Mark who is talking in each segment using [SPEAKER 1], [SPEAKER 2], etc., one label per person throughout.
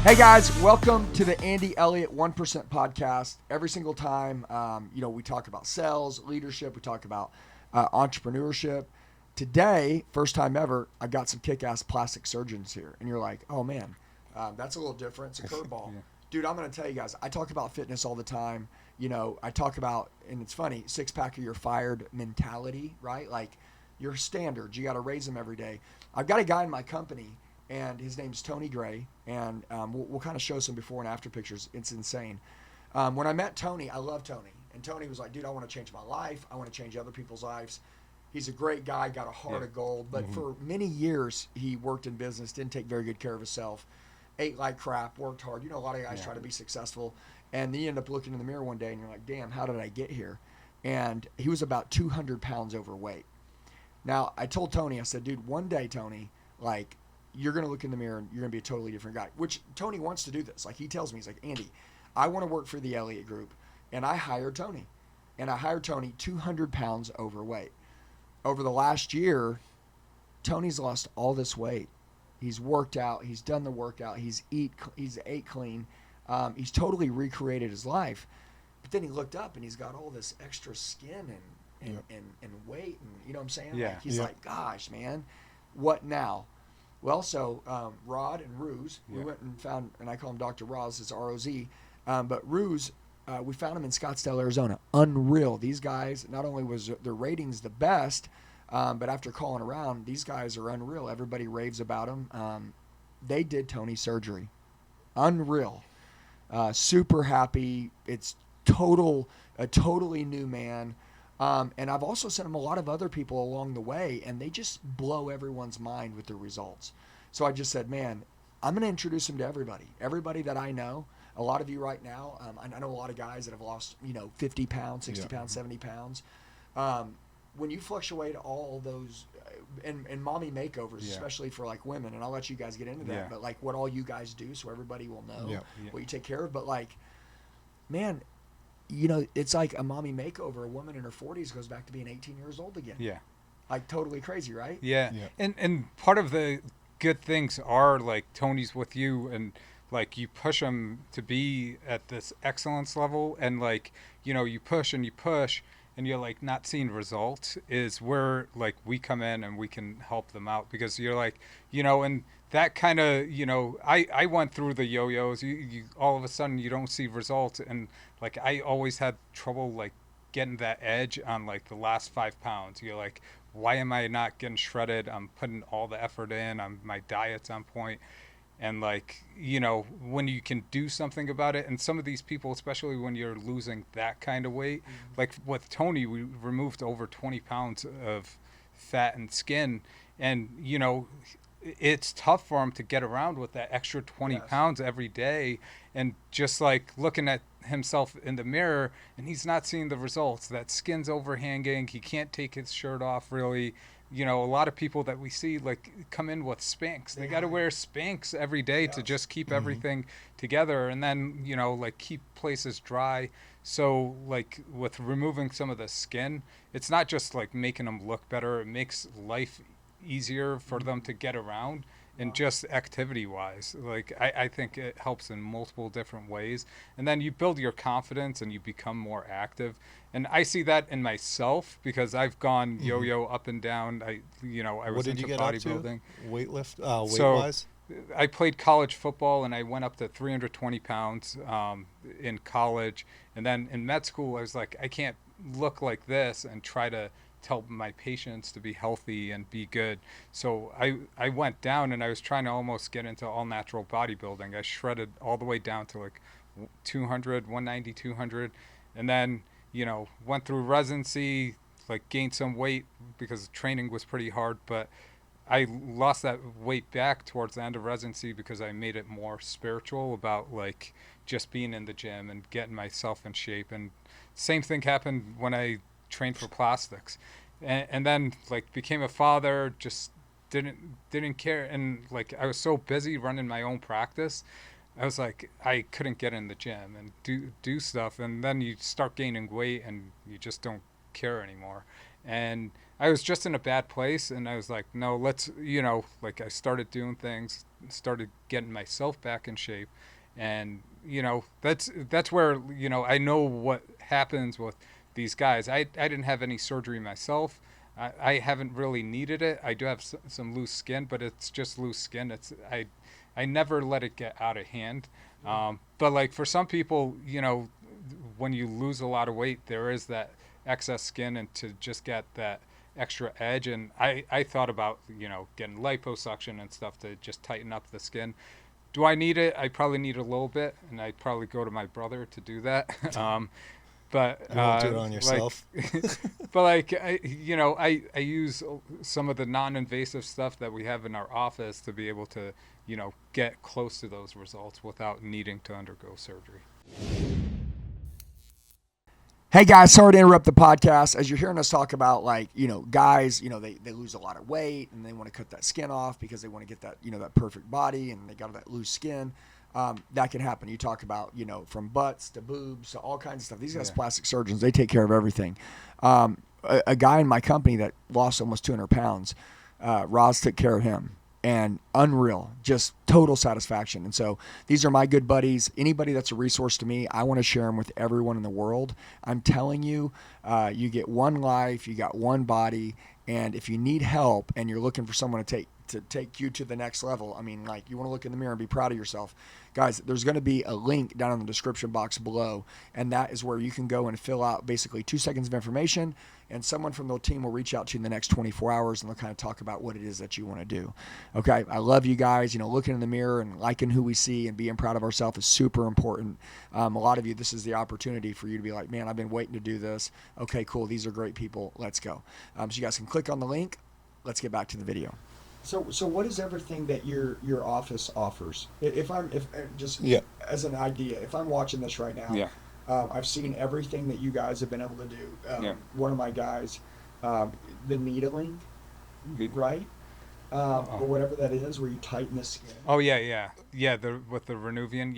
[SPEAKER 1] Hey guys, welcome to the Andy Elliott 1% podcast. Every single time, we talk about sales, leadership, we talk about entrepreneurship. Today, first time ever, I got some kick-ass plastic surgeons here. And you're like, oh man, that's a little different. It's a curveball.
[SPEAKER 2] Yeah.
[SPEAKER 1] Dude, I'm going to tell you guys, I talk about fitness all the time. You know, I talk about, and it's funny, six-pack or you're fired mentality, right? Like your standards, you got to raise them every day. I've got a guy in my company, and his name's Tony Gray, and we'll kind of show some before and after pictures. It's insane. When I met Tony, I love Tony, and Tony was like, dude, I want to change my life. I want to change other people's lives. He's a great guy, got a heart of gold, but for many years he worked in business, didn't take very good care of himself, ate like crap, worked hard. You know, a lot of guys try to be successful, and then you end up looking in the mirror one day and you're like, damn, how did I get here? And he was about 200 pounds overweight. Now, I told Tony, I said, dude, one day, Tony, like, you're going to look in the mirror and you're going to be a totally different guy, which Tony wants to do this. Like, he tells me, he's like, Andy, I want to work for the Elliott Group. And I hired Tony. And I hired Tony 200 pounds overweight. Over the last year, Tony's lost all this weight. He's worked out. He's done the workout. He's ate clean. He's totally recreated his life. But then he looked up and he's got all this extra skin and weight. And you know what I'm saying?
[SPEAKER 2] Yeah.
[SPEAKER 1] Like, he's like, gosh, man, what now? Well, so Rod and Ruse, we went and found, and I call him Dr. Roz, it's R-O-Z, but Ruse, we found him in Scottsdale, Arizona. Unreal. These guys, not only was their ratings the best, but after calling around, these guys are unreal. Everybody raves about them. They did Tony's surgery. Unreal. Super happy. It's a totally new man. And I've also sent them a lot of other people along the way, and they just blow everyone's mind with the results. So I just said, man, I'm going to introduce him to everybody that I know. A lot of you right now, I know a lot of guys that have lost, 50 pounds, 60 pounds, 70 pounds. When you fluctuate all those, and mommy makeovers, especially for like women, and I'll let you guys get into that, but like what all you guys do so everybody will know what you take care of. But like, man, it's like a mommy makeover. A woman in her 40s goes back to being 18 years old again.
[SPEAKER 2] Yeah.
[SPEAKER 1] Like totally crazy, right?
[SPEAKER 2] Yeah. And part of the good things are like Tony's with you and like you push him to be at this excellence level and like, you push and you're like not seeing results is where like we come in and we can help them out because you're like, and that kind of, I went through the yo-yos. You all of a sudden you don't see results, and like I always had trouble like getting that edge on like the last 5 pounds. You're like, why am I not getting shredded? I'm putting all the effort in. My diet's on point, and like when you can do something about it. And some of these people, especially when you're losing that kind of weight, like with Tony, we removed over 20 pounds of fat and skin, and it's tough for him to get around with that extra 20 pounds every day and just like looking at himself in the mirror and he's not seeing the results. That skin's overhanging. He can't take his shirt off really. A lot of people that we see like come in with Spanx. They got to wear Spanx every day to just keep everything together and then, like keep places dry. So like with removing some of the skin, it's not just like making them look better. It makes life easier for them to get around and just activity wise. Like I think it helps in multiple different ways. And then you build your confidence and you become more active. And I see that in myself because I've gone yo-yo up and down. I was into bodybuilding.
[SPEAKER 3] Weight-wise?
[SPEAKER 2] I played college football and I went up to 320 pounds in college. And then in med school, I was like, I can't look like this and try to tell my patients to be healthy and be good. So I went down and I was trying to almost get into all natural bodybuilding. I shredded all the way down to like 200, 190, 200. And then, went through residency, like gained some weight because training was pretty hard. But I lost that weight back towards the end of residency because I made it more spiritual about like just being in the gym and getting myself in shape. And same thing happened when I trained for plastics, and then like became a father, just didn't care, and like I was so busy running my own practice, I was like I couldn't get in the gym and do stuff, and then you start gaining weight and you just don't care anymore. and I was just in a bad place, and I was like, no, let's, like I started doing things, started getting myself back in shape, and that's where I know what happens with these guys. I didn't have any surgery myself. I haven't really needed it. I do have some loose skin, but it's just loose skin. I never let it get out of hand. But like for some people, when you lose a lot of weight, there is that excess skin, and to just get that extra edge. And I thought about, getting liposuction and stuff to just tighten up the skin. Do I need it? I probably need a little bit, and I'd probably go to my brother to do that. But
[SPEAKER 3] You won't do it on yourself.
[SPEAKER 2] but like I use some of the non-invasive stuff that we have in our office to be able to get close to those results without needing to undergo surgery.
[SPEAKER 1] Hey guys, sorry to interrupt the podcast. As you're hearing us talk about, like, guys, they lose a lot of weight and they want to cut that skin off because they want to get that, that perfect body, and they got that loose skin. That can happen. You talk about, from butts to boobs to all kinds of stuff. These guys, plastic surgeons, they take care of everything. A guy in my company that lost almost 200 pounds, Roz took care of him. And unreal, just total satisfaction. And so these are my good buddies. Anybody that's a resource to me, I want to share them with everyone in the world. I'm telling you, you get one life, you got one body, and if you need help and you're looking for someone to take you to the next level, I mean, like, you want to look in the mirror and be proud of yourself. Guys, there's going to be a link down in the description box below, and that is where you can go and fill out basically 2 seconds of information, and someone from the team will reach out to you in the next 24 hours, and they'll kind of talk about what it is that you want to do. Okay, I love you guys. Looking in the mirror and liking who we see and being proud of ourselves is super important. A lot of you, this is the opportunity for you to be like, man, I've been waiting to do this. Okay, cool. These are great people. Let's go. So you guys can click on the link. Let's get back to the video. So what is everything that your office offers? If as an idea, if I'm watching this right now, I've seen everything that you guys have been able to do. One of my guys, the needling, right? Or whatever that is, where you tighten the skin.
[SPEAKER 2] Oh yeah. With the Renuvian,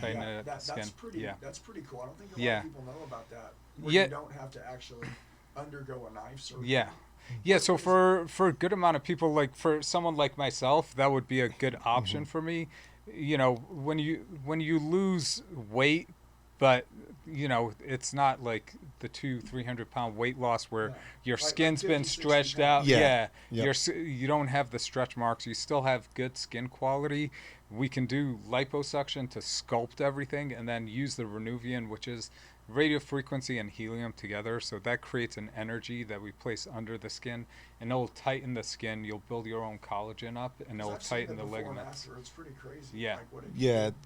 [SPEAKER 2] tighten the skin.
[SPEAKER 1] That's pretty cool. I don't think a lot of people know about that. Where you don't have to actually undergo a knife surgery.
[SPEAKER 2] Yeah, so for a good amount of people, like for someone like myself, that would be a good option for me. When you lose weight, but it's not like the 200-300 pound weight loss where your skin's been stretched out. You don't have the stretch marks. You still have good skin quality. We can do liposuction to sculpt everything, and then use the Renuvian, which is radio frequency and helium together, so that creates an energy that we place under the skin, and it'll tighten the skin. You'll build your own collagen up, and it'll tighten the ligaments.
[SPEAKER 1] It's pretty crazy.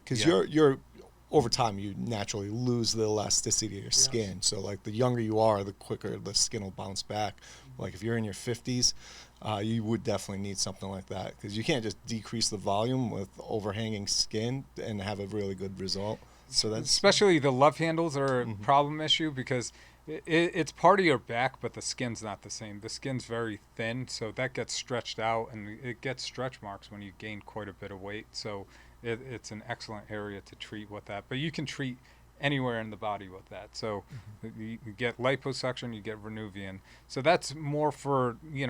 [SPEAKER 3] Because you're over time you naturally lose the elasticity of your skin. So like the younger you are, the quicker the skin will bounce back. Like if you're in your 50s, you would definitely need something like that, because you can't just decrease the volume with overhanging skin and have a really good result. So that's
[SPEAKER 2] especially the love handles are a problem issue, because it's part of your back, but the skin's not the same. The skin's very thin, so that gets stretched out, and it gets stretch marks when you gain quite a bit of weight. So it's an excellent area to treat with that. But you can treat anywhere in the body with that. So you get liposuction, you get Renuvian. So that's more for, you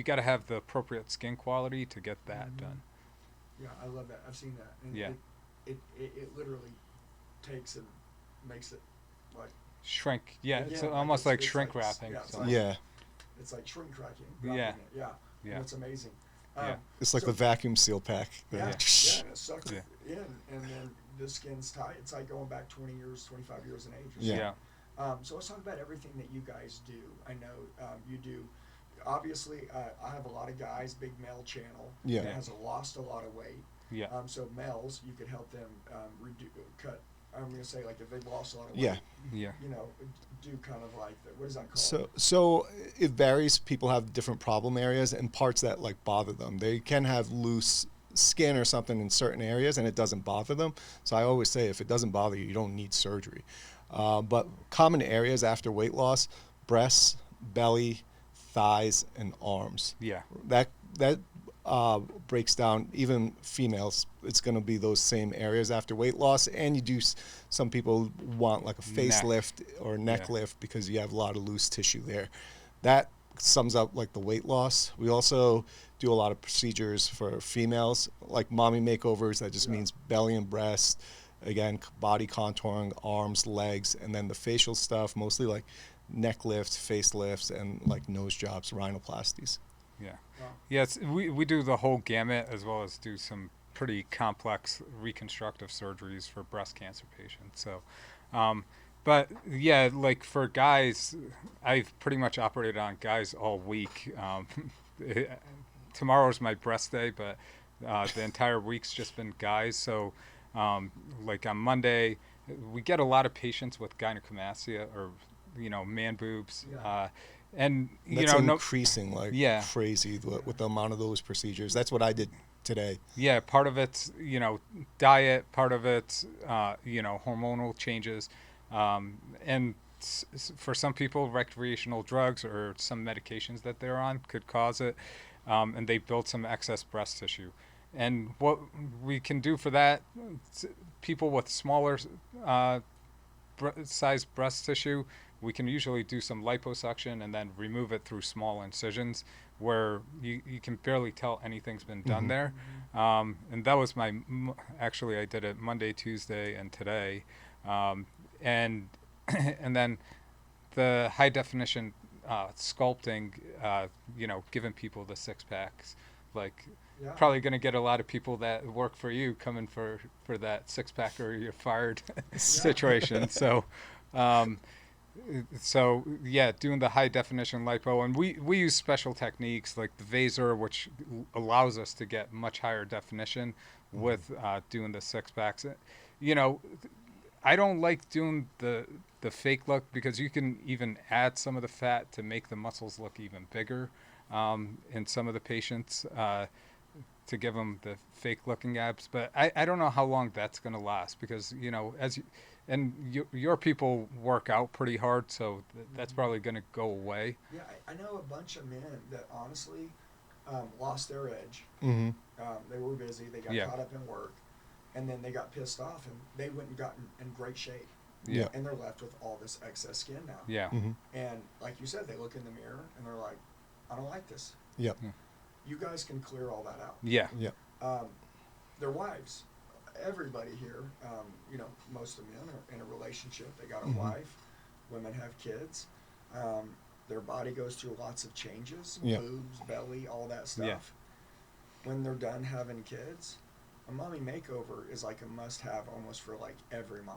[SPEAKER 2] got to have the appropriate skin quality to get that done.
[SPEAKER 1] Yeah, I love that. I've seen that. And it literally takes and makes it like
[SPEAKER 2] shrink. It's almost like shrink wrapping.
[SPEAKER 1] It's like shrink cracking. It's amazing.
[SPEAKER 3] It's like the vacuum seal pack.
[SPEAKER 1] It sucks in, and then the skin's tight. It's like going back 20 years, 25 years in age. So let's talk about everything that you guys do. I know you do. Obviously, I have a lot of guys, big male channel that has lost a lot of weight. So males, you could help them cut. I'm going to say, like, if they've lost a lot of weight, do kind of like what is that called?
[SPEAKER 3] So it varies. People have different problem areas and parts that like bother them. They can have loose skin or something in certain areas, and it doesn't bother them. So I always say, if it doesn't bother you, you don't need surgery. But common areas after weight loss: breasts, belly, thighs, and arms. That breaks down even females. It's going to be those same areas after weight loss, and you do. Some people want like a facelift or neck lift because you have a lot of loose tissue there. that sums up like the weight loss. We also do a lot of procedures for females, like mommy makeovers. That just means belly and breast. Again, body contouring, arms, legs, and then the facial stuff, mostly like neck lifts, face lifts, and like nose jobs, rhinoplasties.
[SPEAKER 2] Yeah.
[SPEAKER 1] Wow.
[SPEAKER 2] Yes, we do the whole gamut, as well as do some pretty complex reconstructive surgeries for breast cancer patients. So, but yeah, like for guys, I've pretty much operated on guys all week. Tomorrow's my breast day, but the entire week's just been guys. So, like on Monday, we get a lot of patients with gynecomastia, or man boobs.
[SPEAKER 1] Yeah.
[SPEAKER 2] And
[SPEAKER 3] That's
[SPEAKER 2] no,
[SPEAKER 3] increasing like
[SPEAKER 2] Yeah.
[SPEAKER 3] crazy with the amount of those procedures. That's what I did today.
[SPEAKER 2] yeah, part of it's diet, part of it's hormonal changes, and for some people, recreational drugs or some medications that they're on could cause it, and they build some excess breast tissue. And what we can do for that, people with smaller size breast tissue, we can usually do some liposuction and then remove it through small incisions where you can barely tell anything's been done there. And that was actually I did it Monday, Tuesday, and today. And and then the high definition sculpting, giving people the six packs, like
[SPEAKER 1] Yeah.
[SPEAKER 2] probably going to get a lot of people that work for you coming for that six pack or you're fired situation. So, yeah, doing the high definition lipo, and we use special techniques like the Vaser, which allows us to get much higher definition with doing the six packs. I don't like doing the fake look because you can even add some of the fat to make the muscles look even bigger in some of the patients to give them the fake looking abs. But I don't know how long that's going to last because, your people work out pretty hard, so that's probably going to go away.
[SPEAKER 1] Yeah, I know a bunch of men that honestly lost their edge.
[SPEAKER 3] Mm-hmm.
[SPEAKER 1] They were busy. They got caught up in work, and then they got pissed off, and they went and got in great shape.
[SPEAKER 2] Yeah.
[SPEAKER 1] And they're left with all this excess skin now.
[SPEAKER 2] Yeah.
[SPEAKER 3] Mm-hmm.
[SPEAKER 1] And like you said, they look in the mirror and they're like, I don't like this.
[SPEAKER 3] Yep.
[SPEAKER 1] You guys can clear all that out.
[SPEAKER 2] Yeah.
[SPEAKER 3] Yep.
[SPEAKER 1] Their wives, everybody here, most of the men are in a relationship. They got a
[SPEAKER 3] Mm-hmm.
[SPEAKER 1] wife. Women have kids. Their body goes through lots of changes,
[SPEAKER 3] Yeah.
[SPEAKER 1] boobs, belly, all that stuff.
[SPEAKER 2] Yeah.
[SPEAKER 1] When they're done having kids, a mommy makeover is like a must-have almost for like every mom.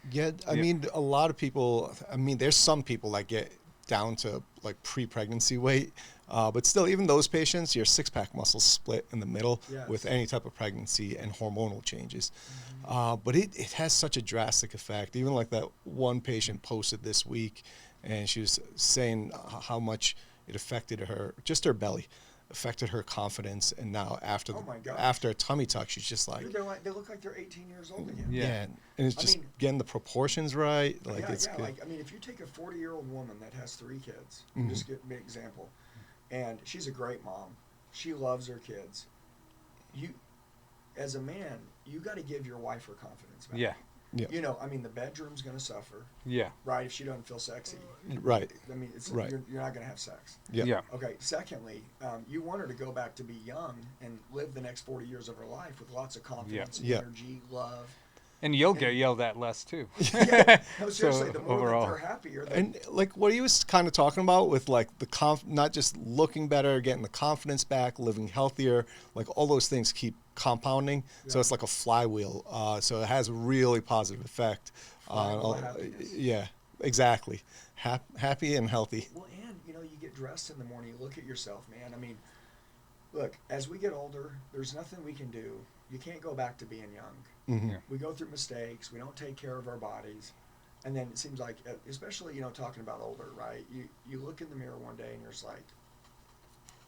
[SPEAKER 3] Yeah, I mean, a lot of people, there's some people that get down to like pre-pregnancy weight, but still, even those patients, your six-pack muscles split in the middle
[SPEAKER 1] Yes.
[SPEAKER 3] with any type of pregnancy and hormonal changes.
[SPEAKER 1] Mm-hmm.
[SPEAKER 3] But it has such a drastic effect. Even like that one patient posted this week, and she was saying how much it affected her, just her belly, affected her confidence, and now after
[SPEAKER 1] Oh my gosh.
[SPEAKER 3] after a tummy tuck, she's just like,
[SPEAKER 1] They look like they're 18 years old again.
[SPEAKER 2] Yeah.
[SPEAKER 3] and it's
[SPEAKER 1] I
[SPEAKER 3] just
[SPEAKER 1] mean-
[SPEAKER 3] getting the proportions right. Like
[SPEAKER 1] yeah,
[SPEAKER 3] it's
[SPEAKER 1] yeah.
[SPEAKER 3] good.
[SPEAKER 1] Like, if you take a 40-year-old woman that has 3 kids,
[SPEAKER 3] Mhm.
[SPEAKER 1] just give me an example, and she's a great mom. She loves her kids. You, as a man, you got to give your wife her confidence back.
[SPEAKER 2] Yeah.
[SPEAKER 3] Yeah.
[SPEAKER 1] The bedroom's going to suffer,
[SPEAKER 2] Yeah.
[SPEAKER 1] right? If she doesn't feel sexy,
[SPEAKER 3] Right. Right.
[SPEAKER 1] you're not going to have sex.
[SPEAKER 3] Yeah.
[SPEAKER 2] Yeah.
[SPEAKER 1] Okay. Secondly, you want her to go back to be young and live the next 40 years of her life with lots of confidence,
[SPEAKER 3] Yeah.
[SPEAKER 1] energy, love.
[SPEAKER 2] And you'll get yelled at less too.
[SPEAKER 1] Yeah. No, seriously,
[SPEAKER 2] So,
[SPEAKER 1] the more
[SPEAKER 2] overall.
[SPEAKER 1] that they're happier,
[SPEAKER 3] And like what he was kind of talking about with like the not just looking better, getting the confidence back, living healthier, like all those things keep compounding. So
[SPEAKER 1] Yeah.
[SPEAKER 3] it's like a flywheel. So it has a really positive effect on.
[SPEAKER 1] Flywheel happiness.
[SPEAKER 3] Yeah, exactly. Happy and healthy.
[SPEAKER 1] Well, and you get dressed in the morning, you look at yourself, man. Look, as we get older, there's nothing we can do. You can't go back to being young.
[SPEAKER 3] Mm-hmm.
[SPEAKER 2] Yeah.
[SPEAKER 1] We go through mistakes. We don't take care of our bodies, and then it seems like, especially talking about older, right? You look in the mirror one day and you're just like,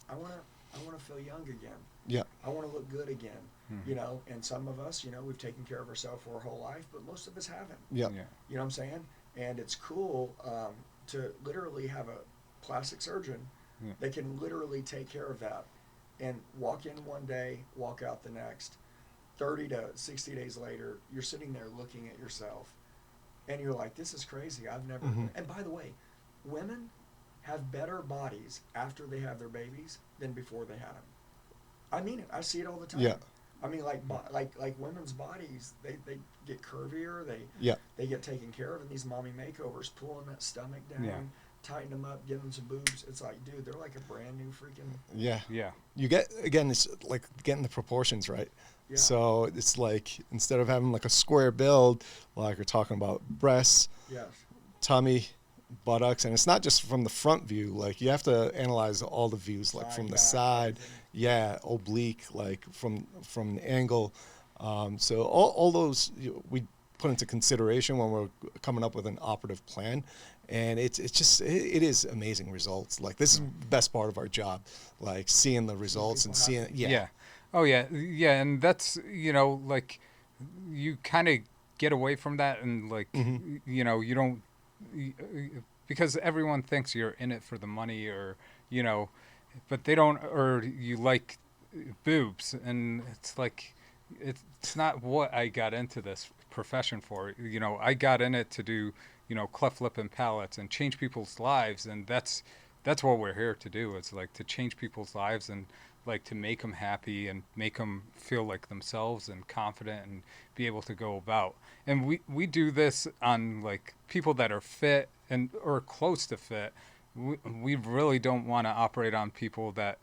[SPEAKER 1] I wanna feel young again.
[SPEAKER 3] Yeah.
[SPEAKER 1] I want to look good again.
[SPEAKER 2] Mhm.
[SPEAKER 1] And some of us, we've taken care of ourselves for our whole life, but most of us haven't.
[SPEAKER 3] Yeah.
[SPEAKER 2] Yeah.
[SPEAKER 1] You know what I'm saying? And it's cool to literally have a plastic surgeon
[SPEAKER 2] Yeah.
[SPEAKER 1] that can literally take care of that and walk in one day, walk out the next. 30 to 60 days later, you're sitting there looking at yourself and you're like, this is crazy. I've never.
[SPEAKER 3] Mhm.
[SPEAKER 1] And by the way, women, have better bodies after they have their babies than before they had them. I mean it. I see it all the time.
[SPEAKER 3] Yeah.
[SPEAKER 1] I mean, like women's bodies, they get curvier.
[SPEAKER 3] Yeah.
[SPEAKER 1] They get taken care of in these mommy makeovers, pulling that stomach down,
[SPEAKER 2] Yeah.
[SPEAKER 1] tighten them up, give them some boobs. It's like, dude, they're like a brand new freaking.
[SPEAKER 3] Yeah.
[SPEAKER 2] Yeah.
[SPEAKER 3] You get, again, it's like getting the proportions right.
[SPEAKER 1] Yeah.
[SPEAKER 3] So it's like, instead of having like a square build, like we're talking about breasts,
[SPEAKER 1] Yes.
[SPEAKER 3] tummy, buttocks, and it's not just from the front view. Like you have to analyze all the views, like
[SPEAKER 1] Side,
[SPEAKER 3] from the
[SPEAKER 1] back,
[SPEAKER 3] side,
[SPEAKER 1] everything.
[SPEAKER 3] yeah, oblique, like from the angle. So all those we put into consideration when we're coming up with an operative plan, and it is amazing results. Like this is the best part of our job, like seeing the results and
[SPEAKER 1] people
[SPEAKER 3] seeing,
[SPEAKER 1] happy.
[SPEAKER 3] yeah,
[SPEAKER 2] Yeah. Oh yeah. Yeah. And that's, like you kind of get away from that and like, you don't, y- because everyone thinks you're in it for the money or, but they don't, or you like boobs. And it's like, it's not what I got into this profession for. I got in it to do, cleft lip and palates and change people's lives. And that's what we're here to do. It's like to change people's lives and like to make them happy and make them feel like themselves and confident and be able to go about. And we do this on like people that are fit and or close to fit. We really don't want to operate on people that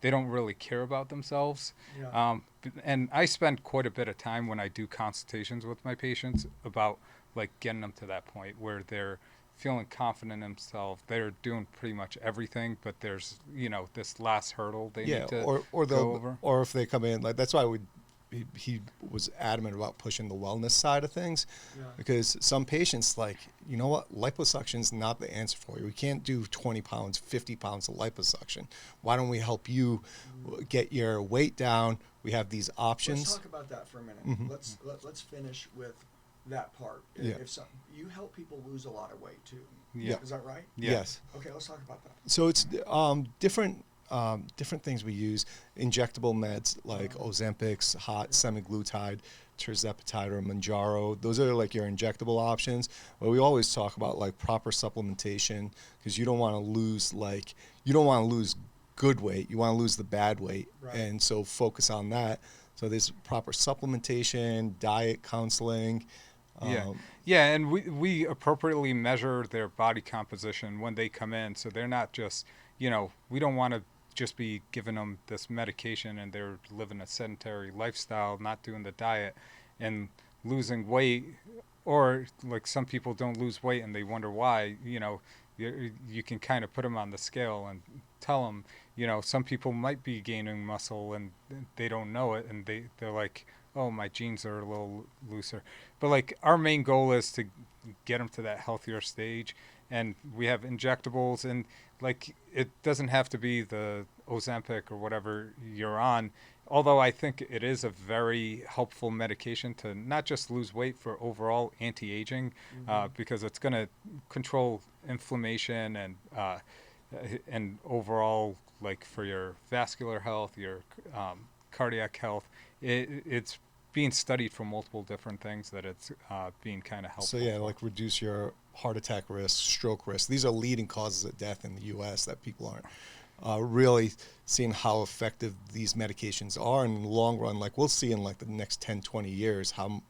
[SPEAKER 2] they don't really care about themselves.
[SPEAKER 1] Yeah.
[SPEAKER 2] And I spend quite a bit of time when I do consultations with my patients about like getting them to that point where they're feeling confident in themselves. They're doing pretty much everything, but there's this last hurdle they
[SPEAKER 3] yeah,
[SPEAKER 2] need to
[SPEAKER 3] or
[SPEAKER 2] go
[SPEAKER 3] they'll,
[SPEAKER 2] over.
[SPEAKER 3] or if they come in, like that's why he was adamant about pushing the wellness side of things,
[SPEAKER 1] Yeah.
[SPEAKER 3] because some patients like, you know what, liposuction is not the answer for you. We can't do 20 pounds, 50 pounds of liposuction. Why don't we help you get your weight down? We have these options.
[SPEAKER 1] Let's talk about that for a minute.
[SPEAKER 3] Mhm.
[SPEAKER 1] Let's finish with that part.
[SPEAKER 3] Yeah.
[SPEAKER 1] If some, you help people lose a lot of weight too.
[SPEAKER 2] Yeah.
[SPEAKER 1] Is that right?
[SPEAKER 2] Yeah.
[SPEAKER 3] Yes.
[SPEAKER 1] Okay, let's talk about that.
[SPEAKER 3] So it's different things we use. Injectable meds like Ozempic, hot semaglutide, tirzepatide, or Manjaro. Those are like your injectable options. But we always talk about like proper supplementation, because you don't want to lose good weight. You want to lose the bad weight,
[SPEAKER 1] Right.
[SPEAKER 3] and so focus on that. So there's proper supplementation, diet counseling.
[SPEAKER 2] Yeah. Yeah, and we appropriately measure their body composition when they come in, so they're not just, we don't want to just be giving them this medication and they're living a sedentary lifestyle, not doing the diet and losing weight, or like some people don't lose weight and they wonder why. You can kind of put them on the scale and tell them, some people might be gaining muscle and they don't know it, and they're like, oh, my jeans are a little looser. But like our main goal is to get them to that healthier stage, and we have injectables, and like it doesn't have to be the Ozempic or whatever you're on. Although I think it is a very helpful medication to not just lose weight, for overall anti-aging, because it's going to control inflammation and overall, like for your vascular health, your cardiac health. It's being studied for multiple different things that it's being kind of helpful.
[SPEAKER 3] So yeah,
[SPEAKER 2] for.
[SPEAKER 3] like reduce your heart attack risk, stroke risk. These are leading causes of death in the U.S. that people aren't really seeing how effective these medications are in the long run. Like we'll see in like the next 10, 20 years how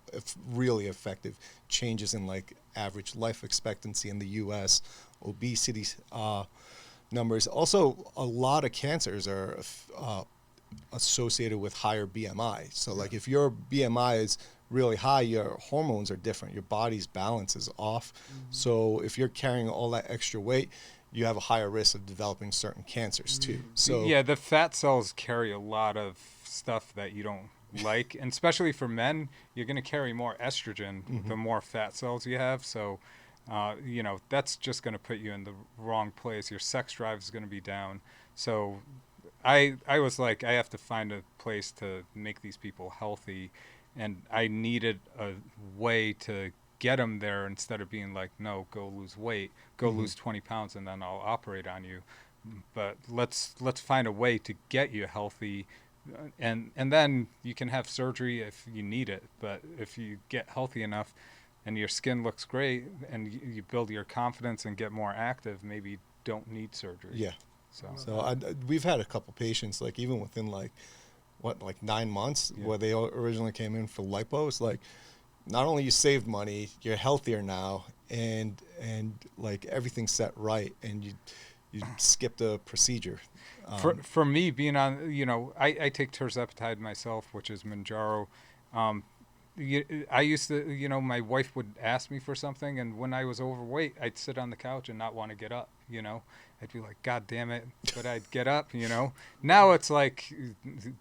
[SPEAKER 3] really effective changes in like average life expectancy in the U.S., obesity numbers. Also, a lot of cancers are associated with higher BMI. So like if your BMI is really high, your hormones are different. Your body's balance is off. So if you're carrying all that extra weight, you have a higher risk of developing certain cancers too. So
[SPEAKER 2] yeah, the fat cells carry a lot of stuff that you don't like, and especially for men, you're going to carry more estrogen the more fat cells you have. So, that's just going to put you in the wrong place. Your sex drive is going to be down. So, I was like, I have to find a place to make these people healthy, and I needed a way to get them there instead of being like, no, go lose weight, go lose 20 pounds, and then I'll operate on you. But let's find a way to get you healthy, and then you can have surgery if you need it. But if you get healthy enough and your skin looks great and you build your confidence and get more active, maybe don't need surgery.
[SPEAKER 3] Yeah.
[SPEAKER 2] So
[SPEAKER 3] So we've had a couple patients, like even within like 9 months,
[SPEAKER 2] Yeah.
[SPEAKER 3] where they originally came in for lipo. It's like, not only you saved money, you're healthier now, and like everything's set right, and you skipped a procedure.
[SPEAKER 2] for me, being on, I take tirzepatide myself, which is Manjaro. I used to, my wife would ask me for something, and when I was overweight, I'd sit on the couch and not want to get up. I'd be like, God damn it, but I'd get up. Now it's like,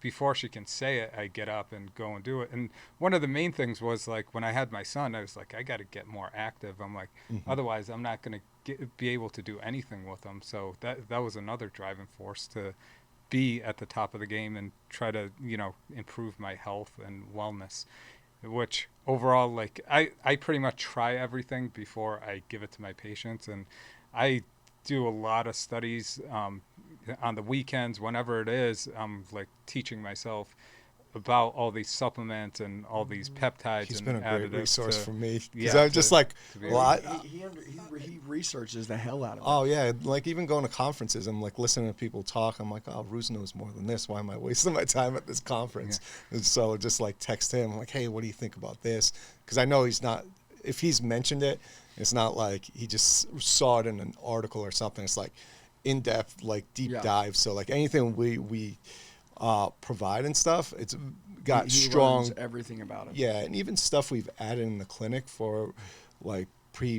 [SPEAKER 2] before she can say it, I get up and go and do it. And one of the main things was, like, when I had my son, I was like, I got to get more active. I'm like, otherwise I'm not going to be able to do anything with him. So that was another driving force to be at the top of the game and try to, improve my health and wellness, which overall, like, I pretty much try everything before I give it to my patients. And I do a lot of studies on the weekends, whenever it is. I'm like teaching myself about all these supplements and all these peptides.
[SPEAKER 3] He's
[SPEAKER 2] and
[SPEAKER 3] been a great
[SPEAKER 2] additives
[SPEAKER 3] resource for me, because
[SPEAKER 2] yeah,
[SPEAKER 3] I'm just like,
[SPEAKER 2] be
[SPEAKER 3] well,
[SPEAKER 1] He researches the hell out of it.
[SPEAKER 3] oh yeah, like even going to conferences, I'm like listening to people talk. I'm like, oh, Ruse knows more than this. Why am I wasting my time at this conference? And so just like text him, I'm like, hey, what do you think about this? Because I know he's not. If he's mentioned it, it's not like he just saw it in an article or something. It's like in depth, like deep dive. So like anything we provide and stuff, it's got
[SPEAKER 1] he
[SPEAKER 3] strong
[SPEAKER 1] learns everything about it.
[SPEAKER 3] Yeah, and even stuff we've added in the clinic for like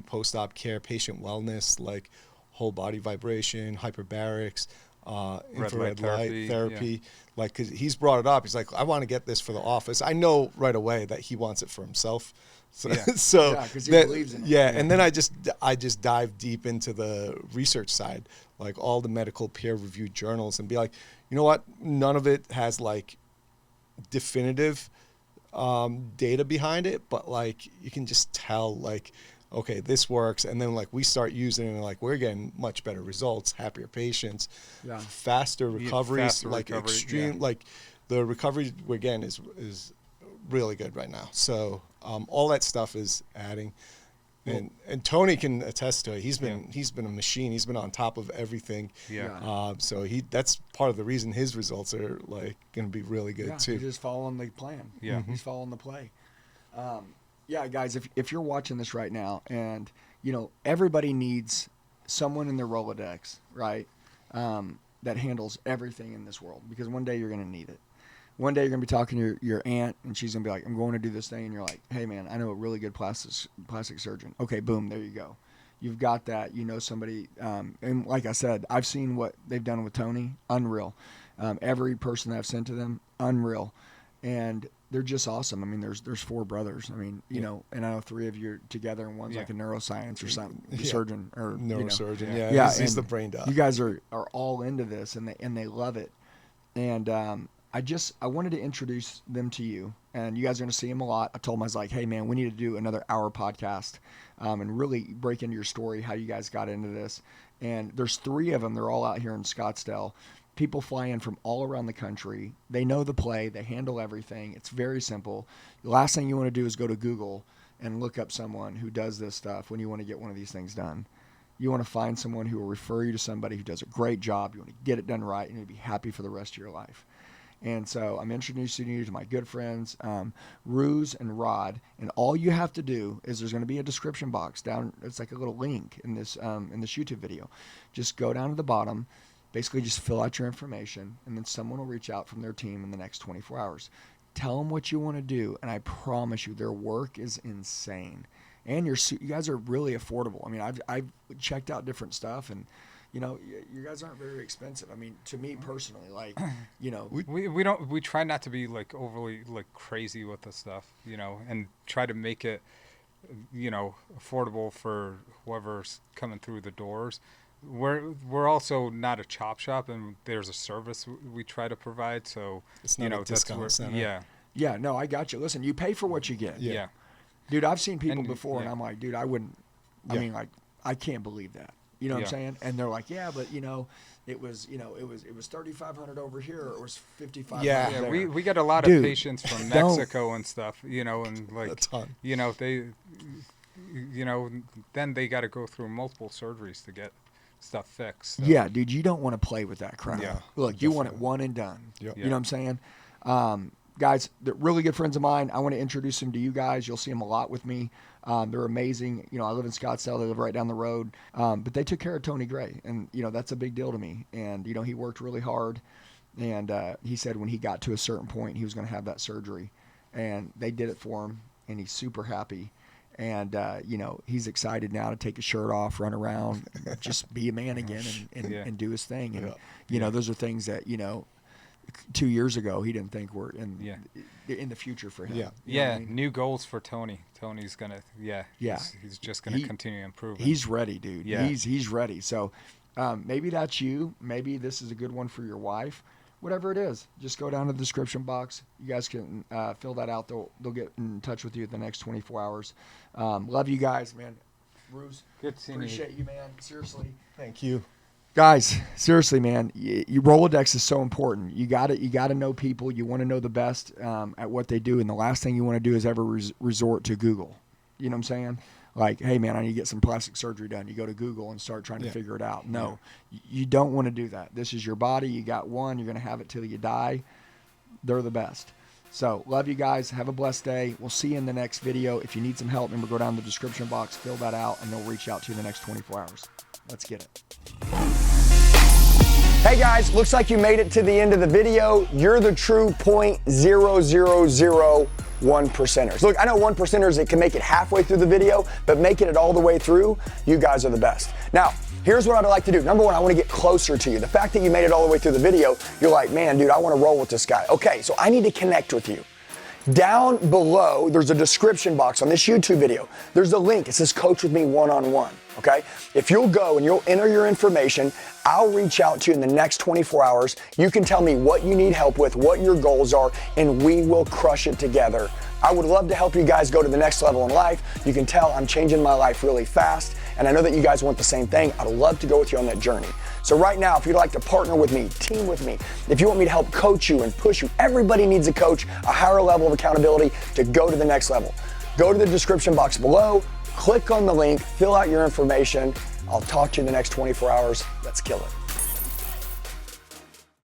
[SPEAKER 3] post-op care, patient wellness, like whole body vibration, hyperbarics, infrared light therapy.
[SPEAKER 2] Yeah.
[SPEAKER 3] Like, 'cause he's brought it up. He's like, I want to get this for the office. I know right away that he wants it for himself. So,
[SPEAKER 2] Yeah.
[SPEAKER 3] so
[SPEAKER 1] Yeah, 'cause he believes in it.
[SPEAKER 3] yeah, and then I just dive deep into the research side, like all the medical peer-reviewed journals, and be like, you know what? None of it has like definitive data behind it, but like you can just tell, like, okay, this works. And then like we start using it, and like we're getting much better results, happier patients, faster recoveries,
[SPEAKER 2] faster
[SPEAKER 3] like
[SPEAKER 2] recovery,
[SPEAKER 3] extreme, like the recovery we're getting is really good right now. So all that stuff is adding. And Tony can attest to it. He's been a machine. He's been on top of everything.
[SPEAKER 2] Yeah.
[SPEAKER 3] So that's part of the reason his results are like going to be really good too.
[SPEAKER 1] He's just following the plan.
[SPEAKER 2] Yeah.
[SPEAKER 1] He's following the play. Yeah, guys, if you're watching this right now, and everybody needs someone in their Rolodex, right, that handles everything in this world, because one day you're going to need it. One day you're going to be talking to your aunt, and she's going to be like, I'm going to do this thing. And you're like, hey, man, I know a really good plastic surgeon. Okay, boom, there you go. You've got that. You know somebody. And like I said, I've seen what they've done with Tony. Unreal. Every person that I've sent to them, unreal. And they're just awesome. I mean, there's 4 brothers. I mean, and I know 3 of you are together, and one's like a neuroscience or something, surgeon or
[SPEAKER 3] neurosurgeon.
[SPEAKER 1] Yeah,
[SPEAKER 3] he's the brain doc.
[SPEAKER 1] You guys are all into this, and they love it. And I wanted to introduce them to you, and you guys are going to see them a lot. I told them, I was like, hey, man, we need to do another hour podcast and really break into your story, how you guys got into this. And there's 3 of them. They're all out here in Scottsdale. People fly in from all around the country. They know the play. They handle everything. It's very simple. The last thing you want to do is go to Google and look up someone who does this stuff when you want to get one of these things done. You want to find someone who will refer you to somebody who does a great job. You want to get it done right, and you'll be happy for the rest of your life. And so I'm introducing you to my good friends, Ruse and Rod. And all you have to do is there's going to be a description box down. It's like a little link in this YouTube video. Just go down to the bottom. Basically, just fill out your information, and then someone will reach out from their team in the next 24 hours. Tell them what you want to do, and I promise you, their work is insane. And you guys are really affordable. I mean, I've checked out different stuff, and you guys aren't very expensive. I mean, to me personally, like,
[SPEAKER 2] we try not to be like overly like crazy with the stuff, and try to make it, affordable for whoever's coming through the doors. We're also not a chop shop, and there's a service we try to provide. So
[SPEAKER 3] it's not a discount center.
[SPEAKER 1] Yeah, no, I got you. Listen, you pay for what you get.
[SPEAKER 2] Yeah.
[SPEAKER 1] Dude, I've seen people before, and I'm like, dude, I wouldn't. I mean, like, I can't believe that. You know what I'm saying? And they're like, yeah, but it was $3,500 over here, or it was $5,500.
[SPEAKER 3] Yeah,
[SPEAKER 1] there.
[SPEAKER 2] we get a lot of patients from Mexico and stuff, and like,
[SPEAKER 3] a ton.
[SPEAKER 2] They, then they got to go through multiple surgeries to get stuff fixed. So.
[SPEAKER 1] Yeah, dude, you don't want to play with that crap.
[SPEAKER 3] Yeah,
[SPEAKER 1] Look, you want it
[SPEAKER 3] definitely.
[SPEAKER 1] one and done.
[SPEAKER 3] Yep.
[SPEAKER 1] You know what I'm saying? Guys, they're really good friends of mine. I want to introduce them to you guys. You'll see them a lot with me. They're amazing. You know, I live in Scottsdale. They live right down the road. But they took care of Tony Gray, and you know that's a big deal to me. And you know, he worked really hard, and he said when he got to a certain point, he was going to have that surgery, and they did it for him, and he's super happy. And you know, he's excited now to take his shirt off, run around, just be a man again, and do his thing. And you know, those are things that, you know, 2 years ago he didn't think were in the future for him.
[SPEAKER 3] Yeah.
[SPEAKER 1] You know what I mean?
[SPEAKER 2] New goals for Tony. Tony's gonna he's just gonna continue improving.
[SPEAKER 1] He's ready, dude.
[SPEAKER 2] Yeah.
[SPEAKER 1] He's ready. So maybe that's you. Maybe this is a good one for your wife. Whatever it is, just go down to the description box. You guys can fill that out. They'll get in touch with you in the next 24 hours. Love you guys, man. Bruce,
[SPEAKER 2] Good seeing
[SPEAKER 1] appreciate you, man. Seriously.
[SPEAKER 3] Thank you.
[SPEAKER 1] Guys, seriously, man, your Rolodex is so important. You got to know people. You want to know the best at what they do, and the last thing you want to do is ever resort to Google. You know what I'm saying? Like, hey, man, I need to get some plastic surgery done. You go to Google and start trying to figure it out. No, you don't want to do that. This is your body. You got one. You're going to have it till you die. They're the best. So, love you guys. Have a blessed day. We'll see you in the next video. If you need some help, remember, go down to the description box, fill that out, and they'll reach out to you in the next 24 hours. Let's get it. Hey guys, looks like you made it to the end of the video. You're the true 0.0001%ers. Look, I know 1%ers that can make it halfway through the video, but making it all the way through, you guys are the best. Now, here's what I'd like to do. Number one, I want to get closer to you. The fact that you made it all the way through the video, you're like, man, dude, I want to roll with this guy. Okay, so I need to connect with you. Down below, there's a description box on this YouTube video. There's a link. It says Coach with Me one-on-one, okay? If you'll go and you'll enter your information, I'll reach out to you in the next 24 hours. You can tell me what you need help with, what your goals are, and we will crush it together. I would love to help you guys go to the next level in life. You can tell I'm changing my life really fast, and I know that you guys want the same thing. I'd love to go with you on that journey. So right now, if you'd like to partner with me, team with me, if you want me to help coach you and push you, everybody needs a coach, a higher level of accountability to go to the next level. Go to the description box below, click on the link, fill out your information. I'll talk to you in the next 24 hours. Let's kill it.